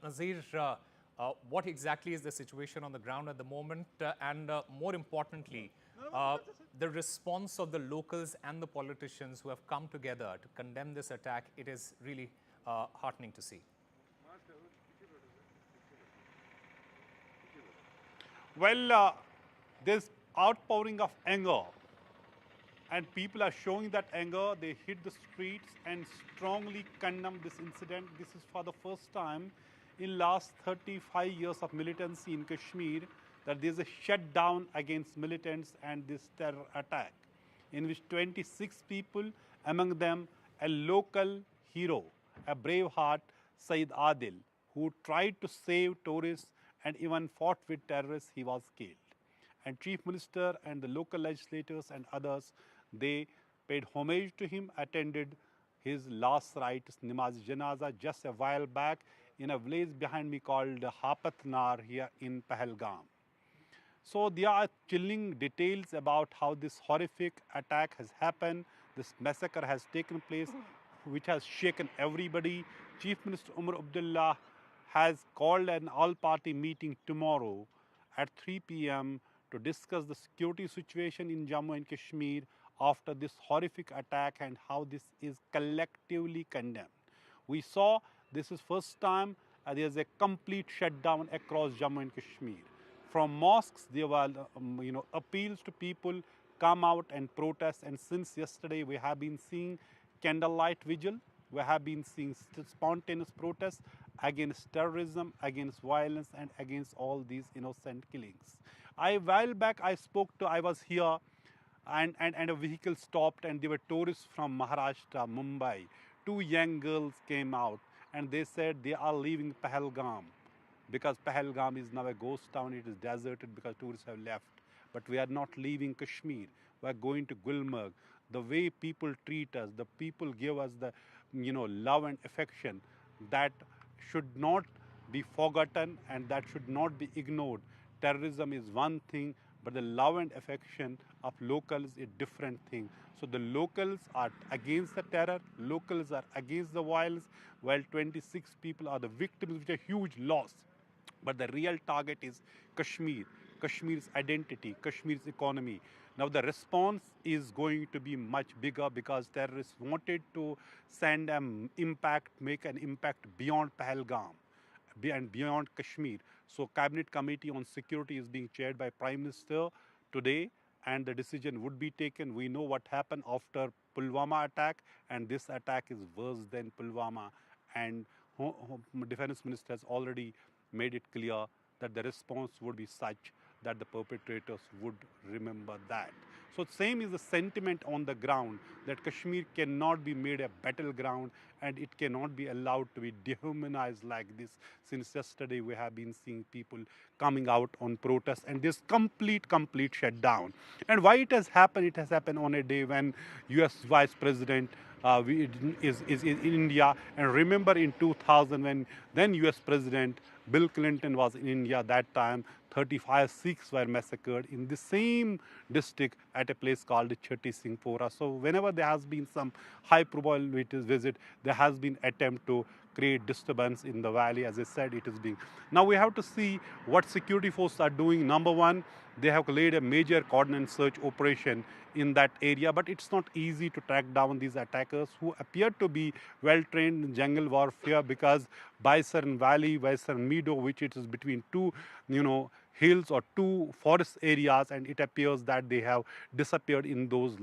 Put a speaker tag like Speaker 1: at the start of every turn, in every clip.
Speaker 1: Nazir, what exactly is the situation on the ground at the moment? And more importantly, the response of the locals and the politicians who have come together to condemn this attack, it is really heartening to see.
Speaker 2: Well, there's outpouring of anger, and people are showing that anger. They hit the streets and strongly condemn this incident. This is for the first time in last 35 years of militancy in Kashmir that there's a shutdown against militants and this terror attack, in which 26 people, among them a local hero, a brave heart, Saeed Adil, who tried to save tourists and even fought with terrorists, he was killed. And Chief Minister and the local legislators and others, they paid homage to him, attended his last rites, Namaz Janaza, just a while back in a village behind me called Hapatnar here in Pahalgam. So there are chilling details about how this horrific attack has happened, this massacre has taken place, which has shaken everybody. Chief Minister Umar Abdullah has called an all-party meeting tomorrow at 3 p.m. to discuss the security situation in Jammu and Kashmir after this horrific attack and how this is collectively condemned. We saw this is first time there is a complete shutdown across Jammu and Kashmir. From mosques, there were appeals to people come out and protest. And since yesterday, we have been seeing candlelight vigil. We have been seeing spontaneous protests against terrorism, against violence, and against all these innocent killings. A while back, I was here, and a vehicle stopped, and there were tourists from Maharashtra, Mumbai. Two young girls came out, and they said they are leaving Pahalgam, because Pahalgam is now a ghost town. It is deserted because tourists have left. But we are not leaving Kashmir. We are going to Gulmarg. The way people treat us, the people give us the love and affection, that should not be forgotten and that should not be ignored. Terrorism is one thing, but the love and affection of locals is a different thing. So the locals are against the terror, locals are against the violence, while 26 people are the victims, which is a huge loss. But the real target is Kashmir, Kashmir's identity, Kashmir's economy. Now the response is going to be much bigger because terrorists wanted to send an impact, make an impact beyond Pahalgam and beyond Kashmir. So Cabinet Committee on Security is being chaired by Prime Minister today, and the decision would be taken. We know what happened after Pulwama attack, and this attack is worse than Pulwama. And Defense Minister has already made it clear that the response would be such that the perpetrators would remember that. So same is the sentiment on the ground, that Kashmir cannot be made a battleground and it cannot be allowed to be dehumanized like this. Since yesterday we have been seeing people coming out on protest and this complete shutdown. And why it has happened on a day when US Vice President is in India. And remember in 2000 when then US President Bill Clinton was in India, that time 35 Sikhs were massacred in the same district at a place called Chatti Singhpora. So whenever there has been some high probability visit, there has been attempt to create disturbance in the valley. As I said, it is being. Now we have to see what security forces are doing. Number one, they have laid a major coordinated search operation in that area, but it's not easy to track down these attackers who appear to be well-trained in jungle warfare, because Baisaran Valley, Baisaran meadow, which it is between two, hills or two forest areas, and it appears that they have disappeared in those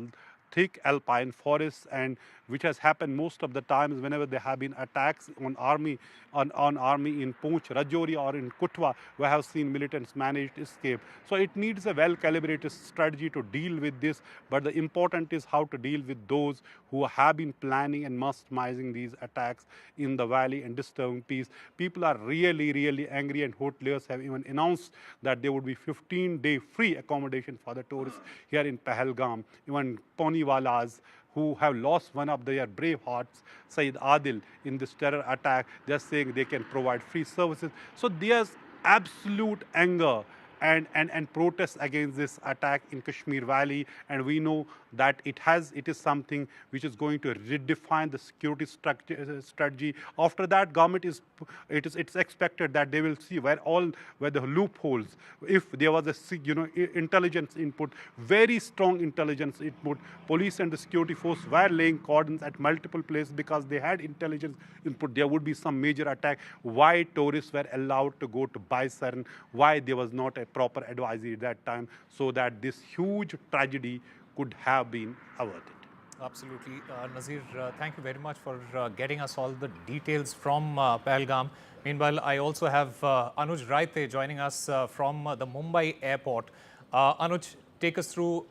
Speaker 2: thick alpine forests, and which has happened most of the times whenever there have been attacks on army in Poonch, Rajouri or in Kutwa, we have seen militants manage to escape. So it needs a well-calibrated strategy to deal with this, but the important is how to deal with those who have been planning and masterminding these attacks in the valley and disturbing peace. People are really angry, and hoteliers have even announced that there would be 15-day free accommodation for the tourists here in Pahalgam. Even Poniwalas who have lost one of their brave hearts, Saeed Adil, in this terror attack, they're saying they can provide free services. So there's absolute anger and protest against this attack in Kashmir Valley, and we know that it is something which is going to redefine the security strategy. After that, government it's expected that they will see where the loopholes. If there was a intelligence input, very strong intelligence input, police and the security force were laying cordons at multiple places because they had intelligence input. There would be some major attack. Why tourists were allowed to go to Baisaran? Why there was not a proper advisory at that time, so that this huge tragedy could have been averted.
Speaker 1: Absolutely. Nazir, thank you very much for getting us all the details from Pahalgam. Meanwhile, I also have Anuj Raite joining us from the Mumbai airport. Anuj, take us through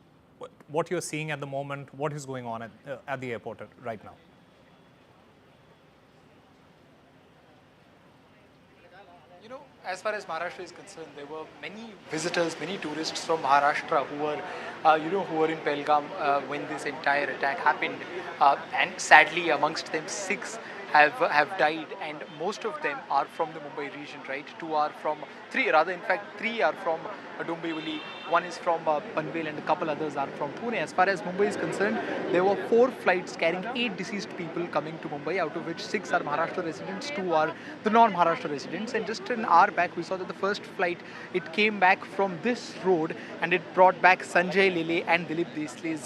Speaker 1: what you're seeing at the moment, what is going on at the airport right now.
Speaker 3: As far as Maharashtra is concerned, there were many visitors, many tourists from Maharashtra who were, who were in Pahalgam when this entire attack happened. And sadly, amongst them, 6 have died, and most of them are from the Mumbai region, right? 2 are from, 3 rather, in fact, 3 are from Dombivli, 1 is from Panvel, and a couple others are from Pune. As far as Mumbai is concerned, there were 4 flights carrying 8 deceased people coming to Mumbai, out of which 6 are Maharashtra residents, 2 are the non-Maharashtra residents. And just an hour back, we saw that the first flight, it came back from this road, and it brought back Sanjay Lele and Dilip Desle's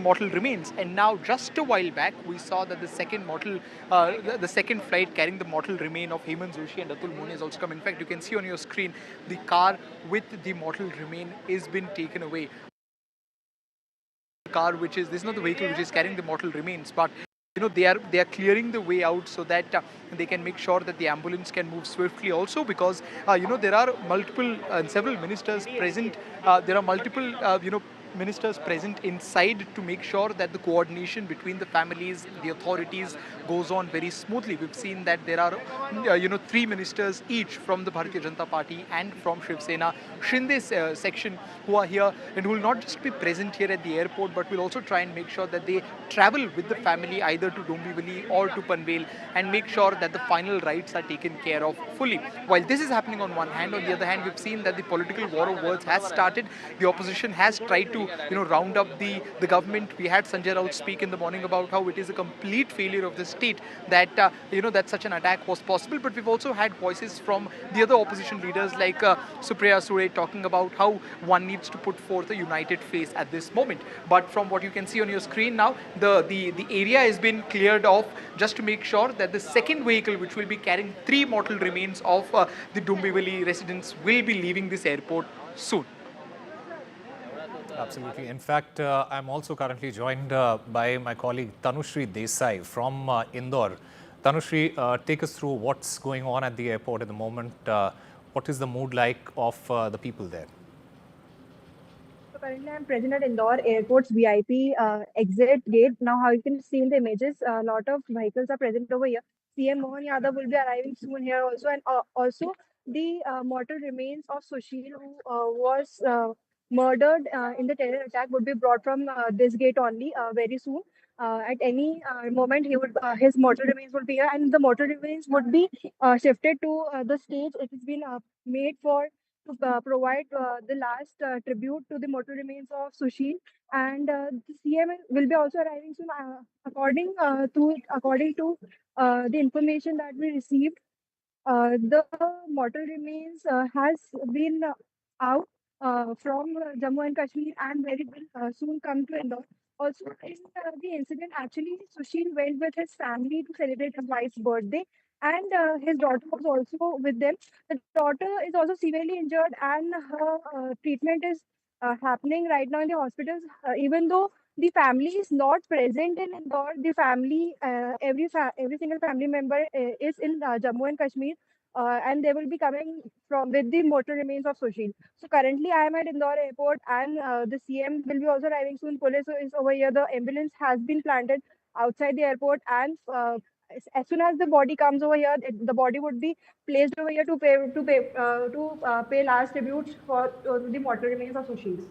Speaker 3: mortal remains. And now, just a while back, we saw that the second the second flight carrying the mortal remain of Hemant Joshi and Atul Mone has also come. In fact, you can see on your screen the car with the mortal remain is been taken away. The car, this is not the vehicle which is carrying the mortal remains, but they are clearing the way out so that they can make sure that the ambulance can move swiftly. Also, because there are multiple several ministers present. There are multiple ministers present inside to make sure that the coordination between the families, the authorities, goes on very smoothly. We've seen that there are 3 ministers each from the Bharatiya Janata Party and from Shiv Sena Shinde's section who are here, and who will not just be present here at the airport, but will also try and make sure that they travel with the family either to Dombivli or to Panvel and make sure that the final rites are taken care of fully. While this is happening on one hand, on the other hand, we've seen that the political war of words has started. The opposition has tried to round up the government. We had Sanjay Raut speak in the morning about how it is a complete failure of the state that that such an attack was possible. But we've also had voices from the other opposition leaders like Supriya Sure talking about how one needs to put forth a united face at this moment. But from what you can see on your screen now, the area has been cleared off just to make sure that the second vehicle, which will be carrying 3 mortal remains of the Dombivli residents, will be leaving this airport soon.
Speaker 1: Absolutely. In fact, I'm also currently joined by my colleague Tanushri Desai from Indore. Tanushri, take us through what's going on at the airport at the moment. What is the mood like of the people there?
Speaker 4: So currently, I'm present at Indore Airport's VIP exit gate. Now, how you can see in the images, a lot of vehicles are present over here. CM Mohan Yadav will be arriving soon here also, and also the mortal remains of Sushil, who was murdered in the terror attack, would be brought from this gate only very soon. At any moment, his mortal remains would be here, and the mortal remains would be shifted to the stage. It has been made to provide the last tribute to the mortal remains of Sushil, and the CM will be also arriving soon. According to the information that we received, the mortal remains has been out from Jammu and Kashmir, and very will soon come to Indore. Also, in the incident, actually, Sushil went with his family to celebrate his wife's birthday, and his daughter was also with them. The daughter is also severely injured, and her treatment is happening right now in the hospitals. Even though the family is not present in Indore, the family, every single family member is in Jammu and Kashmir, and they will be coming from with the mortal remains of Sushil. So currently, I am at Indore Airport, and the CM will be also arriving soon. Police is over here. The ambulance has been planted outside the airport, and as soon as the body comes over here, the body would be placed over here to pay last tributes for the mortal remains of Sushil.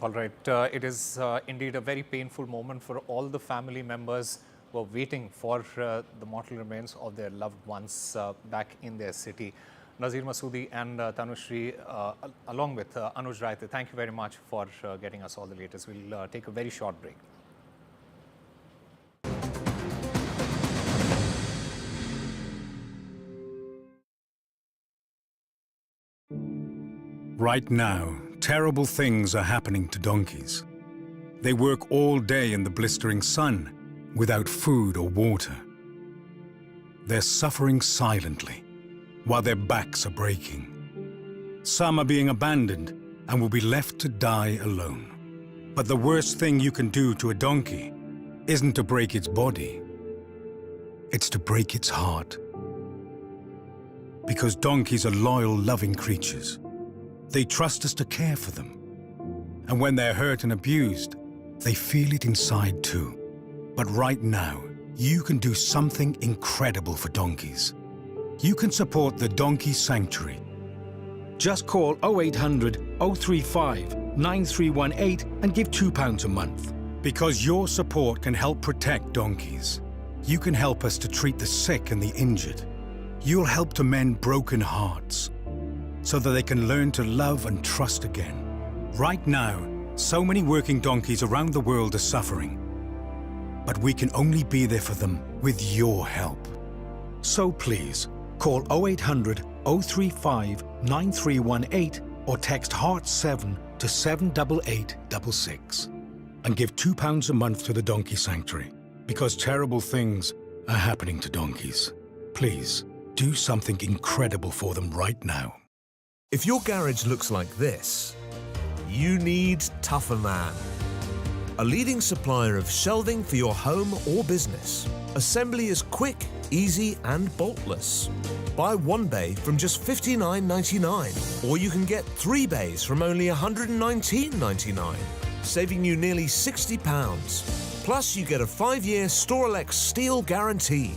Speaker 1: All right. It is indeed a very painful moment for all the family members who are waiting for the mortal remains of their loved ones back in their city. Nazir Masoodi and Tanushri, along with Anuj Raite. Thank you very much for getting us all the latest. We'll take a very short break.
Speaker 5: Right now, terrible things are happening to donkeys. They work all day in the blistering sun without food or water. They're suffering silently while their backs are breaking. Some are being abandoned and will be left to die alone. But the worst thing you can do to a donkey isn't to break its body. It's to break its heart. Because donkeys are loyal, loving creatures. They trust us to care for them. And when they're hurt and abused, they feel it inside too. But right now, you can do something incredible for donkeys. You can support the Donkey Sanctuary. Just call 0800 035 9318 and give £2 a month. Because your support can help protect donkeys. You can help us to treat the sick and the injured. You'll help to mend broken hearts so that they can learn to love and trust again. Right now, so many working donkeys around the world are suffering. But we can only be there for them with your help. So please, call 0800 035 9318 or text HEART7 to 78866 and give £2 a month to the Donkey Sanctuary, because terrible things are happening to donkeys. Please, do something incredible for them right now.
Speaker 6: If your garage looks like this, you need Tougher Man. A leading supplier of shelving for your home or business. Assembly is quick, easy and boltless. Buy one bay from just $59.99, or you can get 3 bays from only $119.99, saving you nearly £60. Plus you get a 5-year Storelex steel guarantee.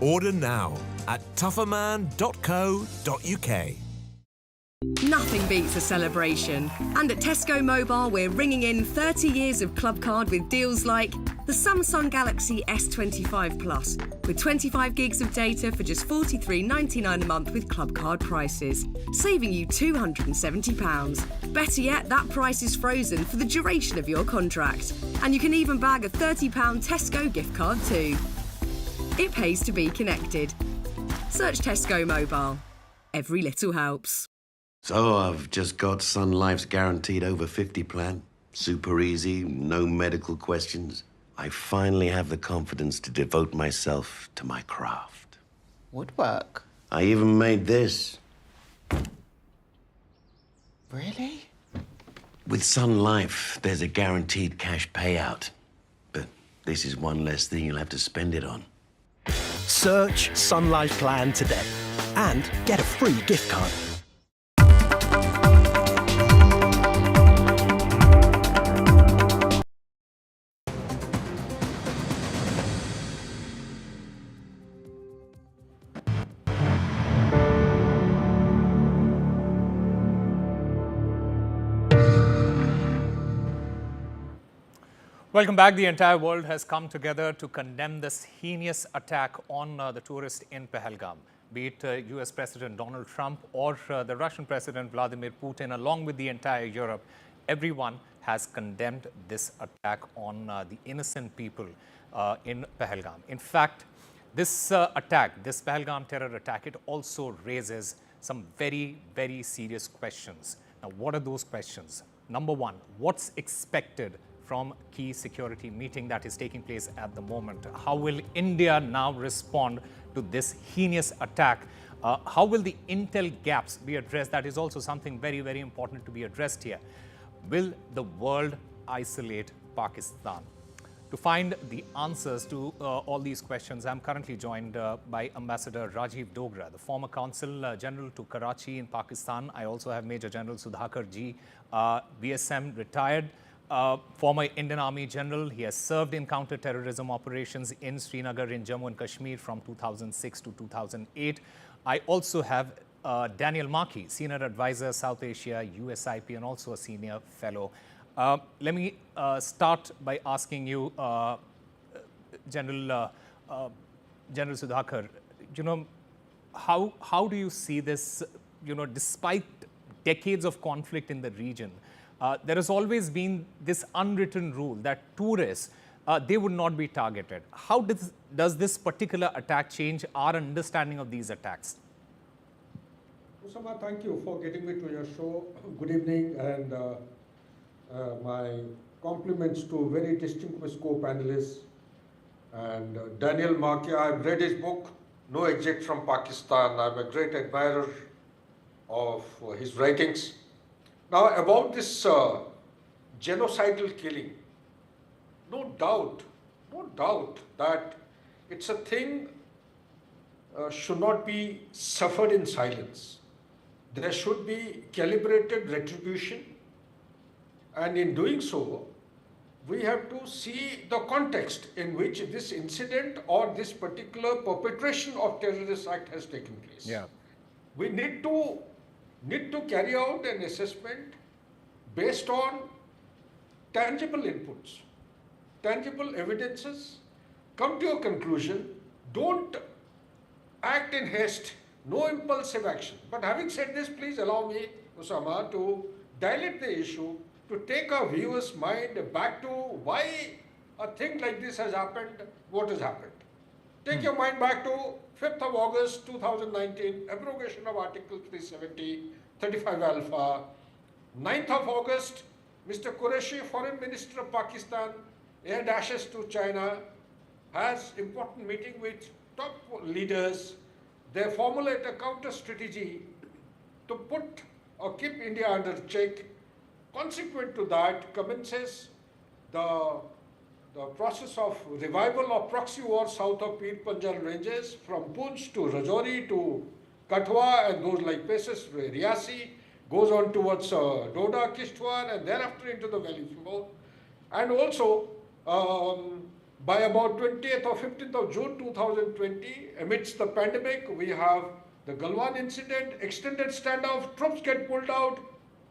Speaker 6: Order now at tougherman.co.uk.
Speaker 7: Nothing beats a celebration. And at Tesco Mobile, we're ringing in 30 years of Club Card with deals like the Samsung Galaxy S25 Plus, with 25 gigs of data for just £43.99 a month with Club Card prices, saving you £270. Better yet, that price is frozen for the duration of your contract. And you can even bag a £30 Tesco gift card too. It pays to be connected. Search Tesco Mobile. Every little helps.
Speaker 8: So I've just got Sun Life's guaranteed over 50 plan. Super easy, no medical questions. I finally have the confidence to devote myself to my craft.
Speaker 9: Woodwork?
Speaker 8: I even made this.
Speaker 9: Really?
Speaker 8: With Sun Life, there's a guaranteed cash payout. But this is one less thing you'll have to spend it on.
Speaker 10: Search Sun Life Plan today and get a free gift card.
Speaker 1: Welcome back. The entire world has come together to condemn this heinous attack on the tourists in Pahalgam. Be it US President Donald Trump or the Russian President Vladimir Putin, along with the entire Europe, everyone has condemned this attack on the innocent people in Pahalgam. In fact, this attack, this Pahalgam terror attack, it also raises some very, very serious questions. Now, what are those questions? Number one, what's expected from key security meeting that is taking place at the moment? How will India now respond to this heinous attack? How will the intel gaps be addressed? That is also something very, very important to be addressed here. Will the world isolate Pakistan? To find the answers to all these questions, I'm currently joined by Ambassador Rajiv Dogra, the former Consul General to Karachi in Pakistan. I also have Major General Sudhakar Ji, BSM retired, former Indian Army General. He has served in counter-terrorism operations in Srinagar in Jammu and Kashmir from 2006 to 2008. I also have Daniel Markey, Senior Advisor, South Asia, USIP, and also a Senior Fellow. Let me start by asking you, General Sudhakar, you know, how do you see this, despite decades of conflict in the region? There has always been this unwritten rule that tourists, they would not be targeted. How does this particular attack change our understanding of these attacks?
Speaker 11: Osama, thank you for getting me to your show. Good evening, and my compliments to very distinguished co-panelists. And Daniel Markia, I've read his book, No Exit from Pakistan. I'm a great admirer of his writings. Now, about this genocidal killing, no doubt that it's a thing should not be suffered in silence. There should be calibrated retribution, and in doing so, we have to see the context in which this incident or this particular perpetration of terrorist act has taken place.
Speaker 1: Yeah.
Speaker 11: We need to carry out an assessment based on tangible inputs, tangible evidences, come to a conclusion, don't act in haste, no impulsive action. But having said this, please allow me, Osama, to dilate the issue, to take our viewers' mind back to why a thing like this has happened, what has happened. Take your mind back to 5th of August 2019, abrogation of Article 370, 35 Alpha. 9th of August, Mr. Qureshi, Foreign Minister of Pakistan, air dashes to China, has important meeting with top leaders. They formulate a counter strategy to put or keep India under check. Consequent to that, commences the process of revival of proxy war south of Pir Panjal ranges, from Poonch to Rajouri to Kathua and those like places, Riyasi, goes on towards Doda, Kishtwar, and thereafter into the valley floor. And also, by about 20th or 15th of June 2020, amidst the pandemic, we have the Galwan incident, extended standoff, troops get pulled out,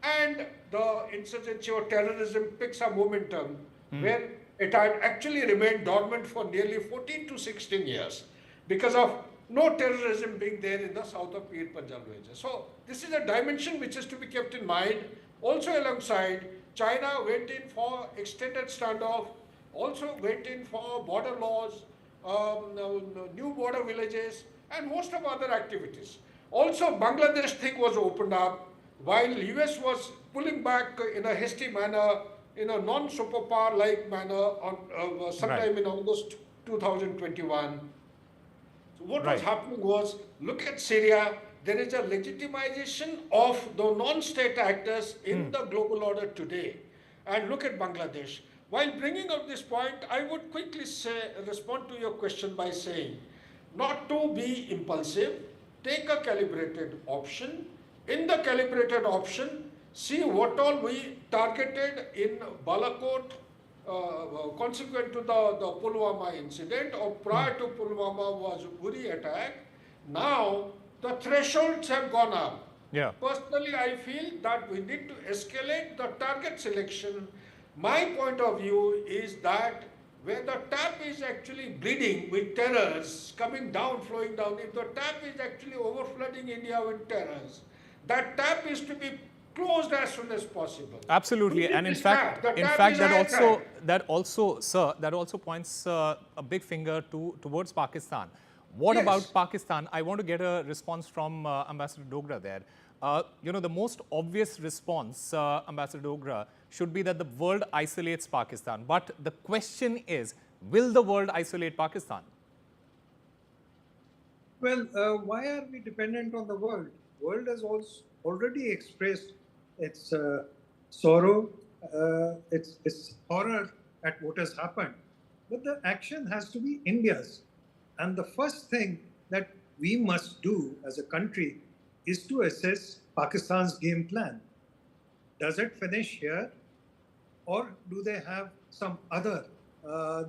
Speaker 11: and the insurgency or terrorism picks up momentum, where it had actually remained dormant for nearly 14 to 16 years because of no terrorism being there in the south of Pir Panjal ranges. So this is a dimension which is to be kept in mind. Also alongside, China went in for extended standoff, also went in for border laws, new border villages, and host of other activities. Also, Bangladesh thing was opened up, while US was pulling back in a hasty manner, in a non-superpower-like manner on sometime in August 2021. So what was happening was, look at Syria, there is a legitimization of the non-state actors in the global order today. And look at Bangladesh. While bringing up this point, I would quickly respond to your question by saying, not to be impulsive, take a calibrated option. In the calibrated option, see what all we targeted in Balakot, consequent to the Pulwama incident, or prior to Pulwama was Uri attack. Now, the thresholds have gone up.
Speaker 1: Yeah.
Speaker 11: Personally, I feel that we need to escalate the target selection. My point of view is that where the tap is actually bleeding with terrors coming down, flowing down, if the tap is actually overflooding India with terrors, that tap is to be closed as soon as possible.
Speaker 1: Absolutely, and in fact, that also points a big finger towards Pakistan. What about Pakistan? I want to get a response from Ambassador Dogra there. The most obvious response, Ambassador Dogra, should be that the world isolates Pakistan. But the question is, will the world isolate Pakistan?
Speaker 12: Well, why are we dependent on the world? World has also already expressed its sorrow, its horror at what has happened. But the action has to be India's. And the first thing that we must do as a country is to assess Pakistan's game plan. Does it finish here? Or do they have some other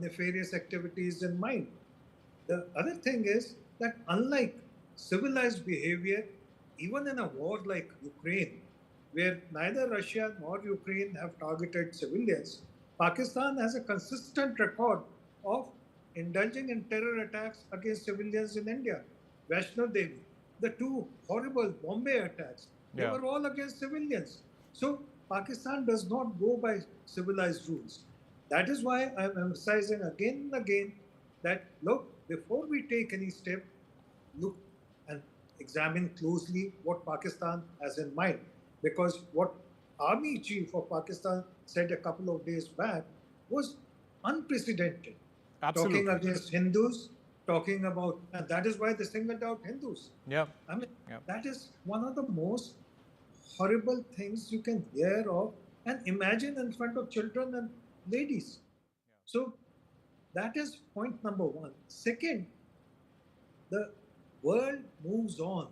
Speaker 12: nefarious activities in mind? The other thing is that unlike civilized behavior, even in a war like Ukraine, where neither Russia nor Ukraine have targeted civilians, Pakistan has a consistent record of indulging in terror attacks against civilians in India. Vaishno Devi, the two horrible Bombay attacks, they were all against civilians. So Pakistan does not go by civilized rules. That is why I'm emphasizing again and again that, look, before we take any step, look and examine closely what Pakistan has in mind. Because what Army Chief of Pakistan said a couple of days back was unprecedented.
Speaker 1: Absolutely.
Speaker 12: Talking against Hindus, talking about, and that is why they singled out Hindus.
Speaker 1: Yeah.
Speaker 12: I mean, that is one of the most horrible things you can hear of and imagine in front of children and ladies. So that is point number one. Second, the world moves on.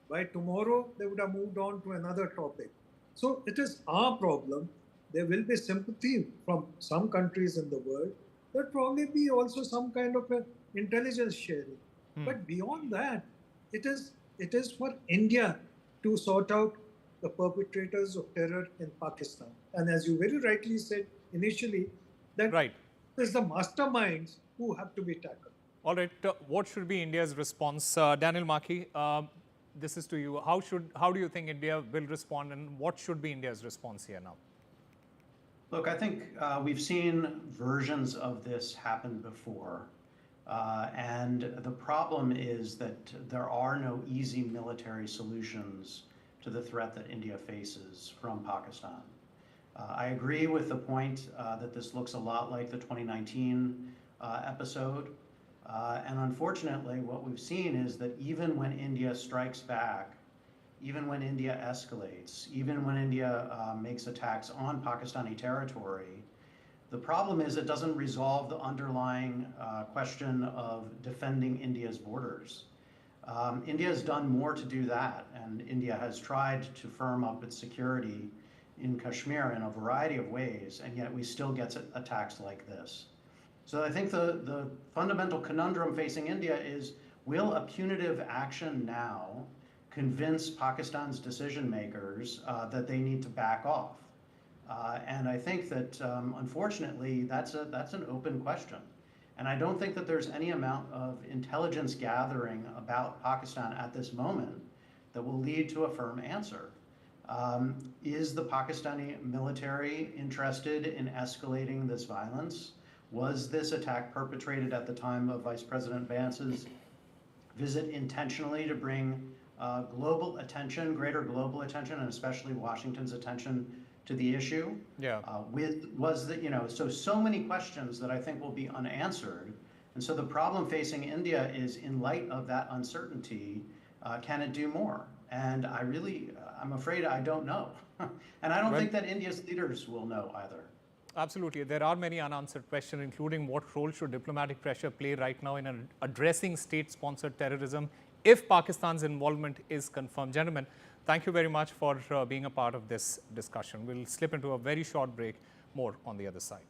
Speaker 12: By tomorrow, they would have moved on to another topic. So it is our problem. There will be sympathy from some countries in the world. There will probably be also some kind of intelligence sharing. But beyond that, it is for India to sort out the perpetrators of terror in Pakistan. And as you very rightly said initially, that it is the masterminds who have to be tackled.
Speaker 1: All right. What should be India's response? Daniel Maki, this is to you. How do you think India will respond, and what should be India's response here now?
Speaker 13: Look, I think we've seen versions of this happen before. And the problem is that there are no easy military solutions to the threat that India faces from Pakistan. I agree with the point that this looks a lot like the 2019 episode. And unfortunately, what we've seen is that even when India strikes back, even when India escalates, even when India makes attacks on Pakistani territory, the problem is it doesn't resolve the underlying question of defending India's borders. India has done more to do that, and India has tried to firm up its security in Kashmir in a variety of ways, and yet we still get attacks like this. So I think the fundamental conundrum facing India is, will a punitive action now convince Pakistan's decision makers that they need to back off? And I think that, unfortunately, that's an open question. And I don't think that there's any amount of intelligence gathering about Pakistan at this moment that will lead to a firm answer. Is the Pakistani military interested in escalating this violence? Was this attack perpetrated at the time of Vice President Vance's visit intentionally to bring global attention, greater global attention, and especially Washington's attention to the issue? So many questions that I think will be unanswered. And so the problem facing India is, in light of that uncertainty, can it do more? And I'm afraid I don't know. And I don't think that India's leaders will know either.
Speaker 1: Absolutely. There are many unanswered questions, including what role should diplomatic pressure play right now in addressing state-sponsored terrorism if Pakistan's involvement is confirmed. Gentlemen, thank you very much for being a part of this discussion. We'll slip into a very short break. More on the other side.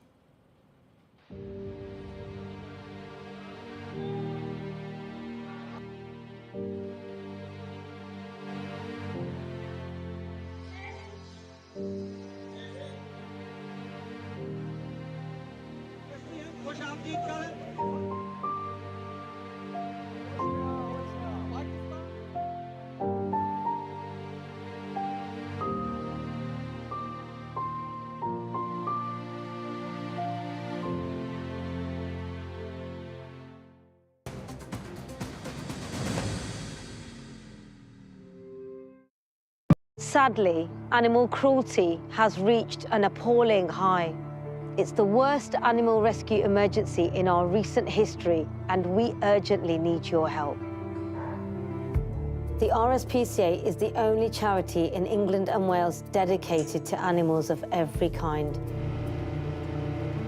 Speaker 14: Sadly, animal cruelty has reached an appalling high. It's the worst animal rescue emergency in our recent history, and we urgently need your help. The RSPCA is the only charity in England and Wales dedicated to animals of every kind.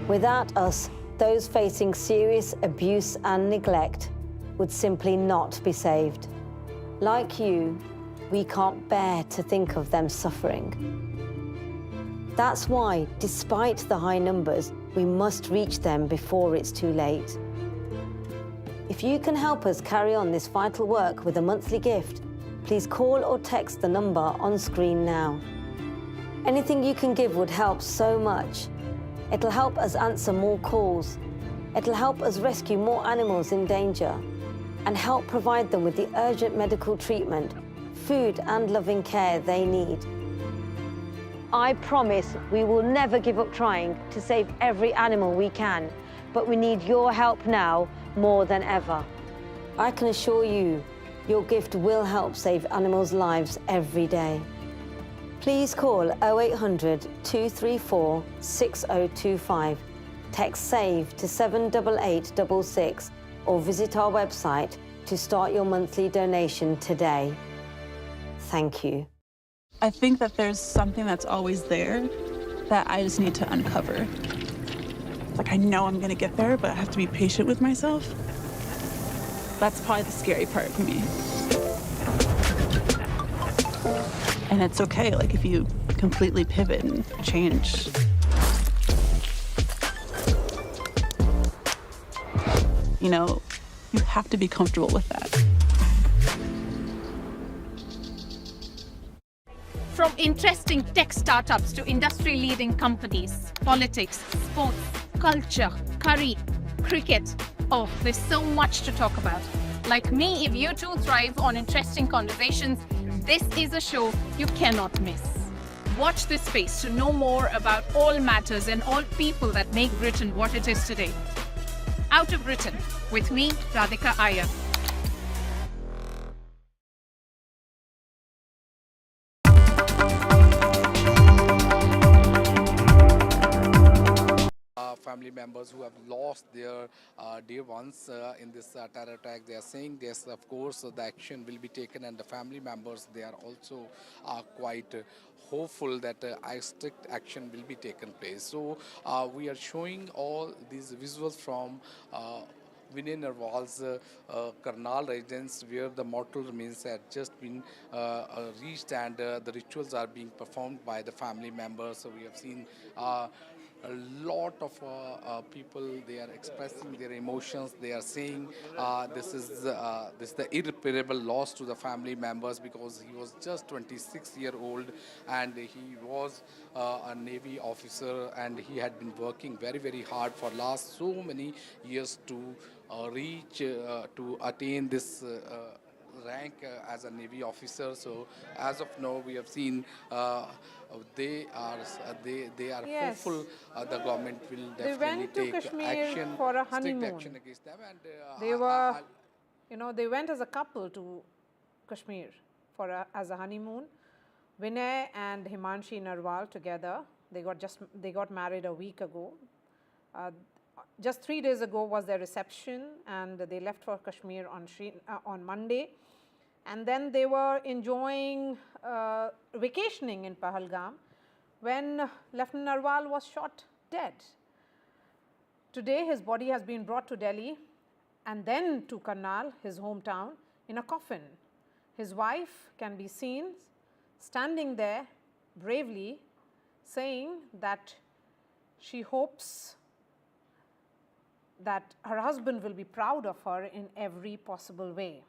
Speaker 14: Without us, those facing serious abuse and neglect would simply not be saved. Like you, we can't bear to think of them suffering. That's why, despite the high numbers, we must reach them before it's too late. If you can help us carry on this vital work with a monthly gift, please call or text the number on screen now. Anything you can give would help so much. It'll help us answer more calls. It'll help us rescue more animals in danger. and help provide them with the urgent medical treatment, food and loving care they need. I promise we will never give up trying to save every animal we can, but we need your help now more than ever. I can assure you, your gift will help save animals' lives every day. Please call 0800 234 6025, text SAVE to 78866, or visit our website to start your monthly donation today. Thank you.
Speaker 15: I think that there's something that's always there that I just need to uncover. Like, I know I'm gonna get there, but I have to be patient with myself. That's probably the scary part for me. And it's okay, like, if you completely pivot and change. You know, you have to be comfortable with that.
Speaker 16: From interesting tech startups to industry-leading companies, politics, sports, culture, curry, cricket. Oh, there's so much to talk about. Like me, if you too thrive on interesting conversations, this is a show you cannot miss. Watch this space to know more about all matters and all people that make Britain what it is today. Out of Britain, with me, Radhika Iyer.
Speaker 17: Family members who have lost their dear ones in this terror attack. They are saying yes, of course, the action will be taken, and the family members, they are also quite hopeful that strict action will be taken place. So we are showing all these visuals from within Narwal's Karnal residence, where the mortal remains had just been reached, and the rituals are being performed by the family members. So we have seen a lot of people, they are expressing their emotions. They are saying this is the irreparable loss to the family members, because he was just 26-year-old and he was a Navy officer, and he had been working very, very hard for last so many years to reach, to attain this rank as a Navy officer. So as of now, we have seen they are
Speaker 18: Yes.
Speaker 17: hopeful the government will
Speaker 18: They
Speaker 17: definitely
Speaker 18: went to
Speaker 17: take
Speaker 18: Kashmir
Speaker 17: action,
Speaker 18: for a
Speaker 17: strict
Speaker 18: honeymoon.
Speaker 17: action against them. And
Speaker 18: They were, you know, they went as a couple to Kashmir for as a honeymoon. Vinay and Himanshi Narwal together. They got married a week ago. Just 3 days ago was their reception, and they left for Kashmir on Monday. And then they were enjoying vacationing in Pahalgam when Lieutenant Narwal was shot dead. Today, his body has been brought to Delhi and then to Karnal, his hometown, in a coffin. His wife can be seen standing there bravely, saying that she hopes that her husband will be proud of her in every possible way.